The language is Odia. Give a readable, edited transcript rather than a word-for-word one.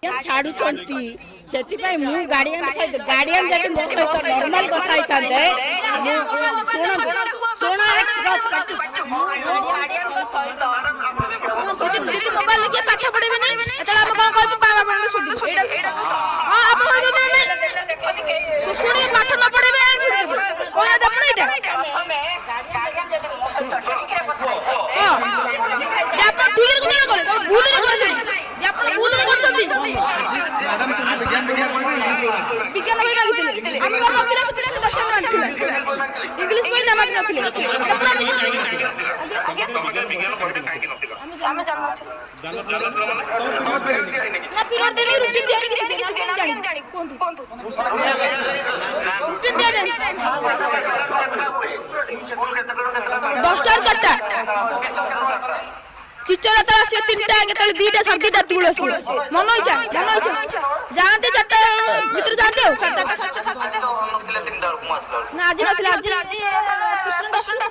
ଛାଡୁଛନ୍ତି ସେଥିପାଇଁ ମୁଁ ଗାର୍ଡିଆନ ସହିତ ଗାର୍ଡିଆନ ଯଦି ମୋ ସହିତ ନର୍ମାଲ କଥା ହେଇଥାନ୍ତେ ଶୁଣ ଯଦି ମୋବାଇଲ କିଏ ପାଠ ପଢିବେନି ଏତେବେଳେ ଆମେ କଣ କହିବୁ ବାବା ବାବା ଶୁଣିବୁ ହଁ ଆପଣ ଶୁଣି ପାଠ ନ ପଢିବେ କହିନା ଆପଣ ଏଇଟା ହଁ ଆପଣ ଠିକରେ କଥା କରେ ଭୁଲରେ କରିଛନ୍ତି ଆପଣ ଭୁଲରେ କରିଛନ୍ତି ବିଜ୍ଞାନ ବହି ମାଗିଥିଲେ ଆମେ ନଥିଲେ ସେଥିରେ ସେ 10 ଆଣିଥିଲେ ଇଂଲିଶ ବହି ନା ମାଗି ନଥିଲେ ଆମେ ନା ପିରିୟଡ଼ ଦେଲେ ରୁଟିନ ଦିଆନି କିଛି ଜାଣି କୁହନ୍ତୁ ରୁଟିନ ଦିଆନି 10ଟାରୁ 4ଟା टीचर तो आसे 3टा केतले 2टा 2:30 तुळ आसे मन इच्छा जाते 4टा भीतर जाते हो 4टा ना आज नथिले आज कृष्ण दास